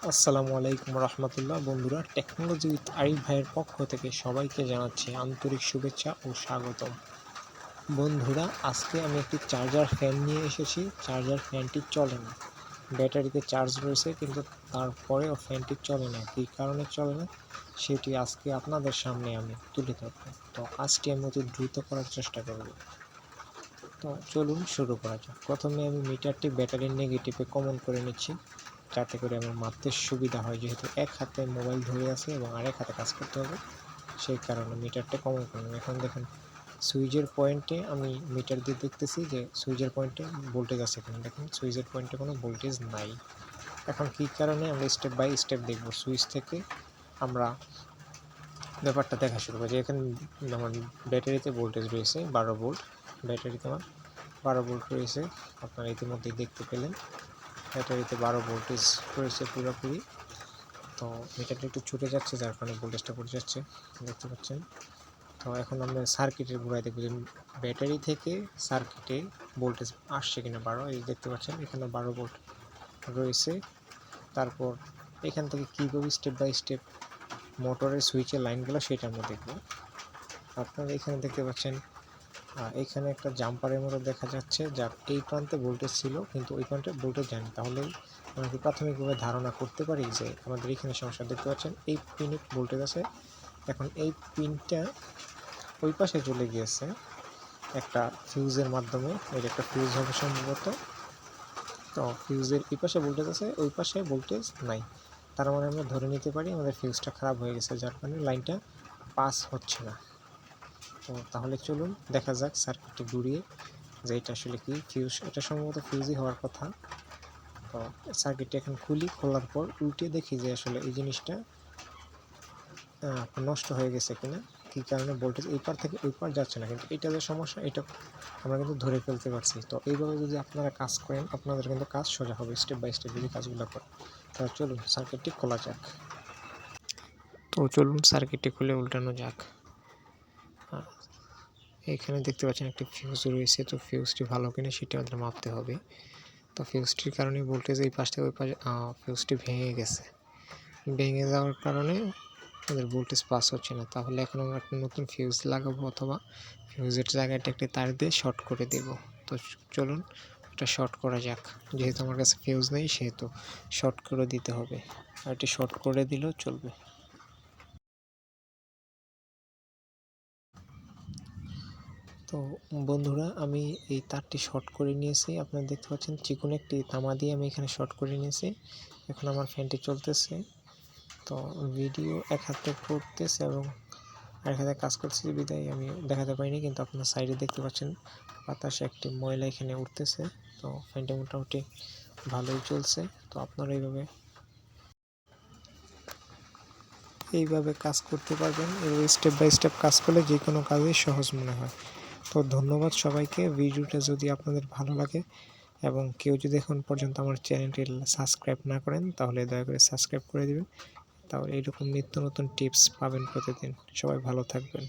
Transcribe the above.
আসসালামু আলাইকুম রহমতুল্লাহ। বন্ধুরা, টেকনোলজি উইথ আরিফ ভাইয়ের পক্ষ থেকে সবাইকে জানাচ্ছি আন্তরিক শুভেচ্ছা ও স্বাগতম। বন্ধুরা, আজকে আমি একটি চার্জার ফ্যান নিয়ে এসেছি। চার্জার ফ্যানটি চলে না, ব্যাটারিতে চার্জ রয়েছে কিন্তু তারপরেও ফ্যানটি চলে না। কী কারণে চলে না সেটি আজকে আপনাদের সামনে আমি তুলে ধরব। তো কাজটি আমি অতি দ্রুত করার চেষ্টা করব। তো চলুন শুরু করা যাক। প্রথমে আমি মিটারটি ব্যাটারির নেগেটিভে কমন করে নিচ্ছি, যাতে করে আমার মাপতে সুবিধা হয়। যেহেতু এক হাতে মোবাইল ধরে আছে এবং আরেক হাতে কাজ করতে হবে, সেই কারণে মিটারটা কমন করলাম। এখন দেখুন, সুইচের পয়েন্টে আমি মিটার দিয়ে দেখতেছি যে সুইচের পয়েন্টে ভোল্টেজ আছে কিনা। দেখুন, সুইচের পয়েন্টে কোনো ভোল্টেজ নাই। এখন কী কারণে আমরা স্টেপ বাই স্টেপ দেখব। সুইচ থেকে আমরা ব্যাপারটা দেখা শুরু করি। এখানে আমার ব্যাটারিতে ভোল্টেজ রয়েছে 12 ভোল্ট। ব্যাটারিতে আমার 12 ভোল্ট রয়েছে, আপনারা ইতিমধ্যেই দেখতে পেলেন। ব্যাটারিতে 12 ভোল্টেজ রয়েছে পুরোপুরি। তো মিটারটা একটু ছুটে যাচ্ছে, যার কারণে ভোল্টেজটা পড়ে যাচ্ছে, দেখতে পাচ্ছেন। তো এখন আমরা সার্কিটের গোড়ায় দেখব যে ব্যাটারি থেকে সার্কিটে ভোল্টেজ আসছে কিনা 12। এই দেখতে পাচ্ছেন এখানে 12 ভোল্ট রয়েছে। তারপর এখান থেকে কীভাবে স্টেপ বাই স্টেপ মোটরের সুইচের লাইনগুলো সেটা আমরা দেখব। আপনারা এখানে দেখতে পাচ্ছেন এখানে একটা জাম্পারের মতো দেখা যাচ্ছে, যার এই প্রান্তে ভোল্টেজ ছিল কিন্তু ওই প্রান্তে ভোল্টেজ যায়নি। তাহলে আমরা কি প্রাথমিকভাবে ধারণা করতে পারি যে আমাদের এখানে সমস্যা। দেখতে পাচ্ছেন এই পিনে ভোল্টেজ আছে, এখন এই পিনটা ওই পাশে চলে গিয়েছে একটা ফিউজের মাধ্যমে। এর একটা ফিউজ হবে সম্ভবত। তো ফিউজের এই পাশে ভোল্টেজ আছে, ওই পাশে ভোল্টেজ নাই। তার মানে আমরা ধরে নিতে পারি আমাদের ফিউজটা খারাপ হয়ে গেছে, যার কারণে লাইনটা পাস হচ্ছে না। তো তাহলে চলুন দেখা যাক সার্কিটটি ঘুরিয়ে যে এটা আসলে কি ফিউজ। এটা সম্ভবত ফিউজই হওয়ার কথা। তো সার্কিটটি এখন খুলি, খোলার পর উল্টে দেখি যে আসলে এই জিনিসটা নষ্ট হয়ে গেছে কিনা, কী কারণে ভোল্টেজ এই পার থেকে ওই পার যাচ্ছে না। কিন্তু এটা যে সমস্যা এটা আমরা কিন্তু ধরে ফেলতে পারছি। তো এইভাবে যদি আপনারা কাজ করেন, আপনাদের কিন্তু কাজ সোজা হবে স্টেপ বাই স্টেপ যদি কাজগুলো করেন। তো চলুন সার্কিটটি খোলা যাক। তো চলুন সার্কিটটি খুলে উল্টানো যাক। এখানে দেখতে পাচ্ছেন একটি ফিউজ রয়েছে। তো ফিউজটি ভালো কিনা সেটা আমাদের মাপতে হবে। তো ফিউজটির কারণে ভোল্টেজ এই পাশ থেকে ওই পাশে ফিউজটি ভেঙে গেছে। ভেঙে যাওয়ার কারণে আমাদের ভোল্টেজ পাস হচ্ছে না। তাহলে এখন আমরা একটা নতুন ফিউজ লাগাবো, অথবা ফিউজের জায়গাটা একটি তার দিয়ে শর্ট করে দেব। তো চলুন এটা শর্ট করা যাক। যেহেতু আমার কাছে ফিউজ নেই সেহেতু শর্ট করে দিতে হবে। আর এটি শর্ট করে দিলেও চলবে। তো বন্ধুরা, আমি এই তারটি শর্ট করে নিয়েছি। আপনারা দেখতে পাচ্ছেন চিকন একটি তামা দিয়ে আমি এখানে শর্ট করে নিয়েছি। এখন আমার ফ্যানটি চলতেছে। তো ভিডিও এক হাতে করতেছে এবং আরেক হাতে কাজ করছি বিদায় আমি দেখাতে পারিনি, কিন্তু আপনার সাইডে দেখতে পাচ্ছেন বাতাসে একটি ময়লা এখানে উঠতেছে। তো ফ্যানটি মোটামুটি ভালোই চলছে। তো আপনারা এইভাবে কাজ করতে পারবেন। এইভাবে স্টেপ বাই স্টেপ কাজ করলে যে কোনো কাজই সহজ মনে হয়। তো ধন্যবাদ সবাইকে। ভিডিওটা যদি আপনাদের ভালো লাগে এবং কেউ যদি এখন পর্যন্ত আমার চ্যানেলটি সাবস্ক্রাইব না করেন, তাহলে দয়া করে সাবস্ক্রাইব করে দেবেন। তাহলে এইরকম নিত্য নতুন টিপস পাবেন প্রতিদিন। সবাই ভালো থাকবেন।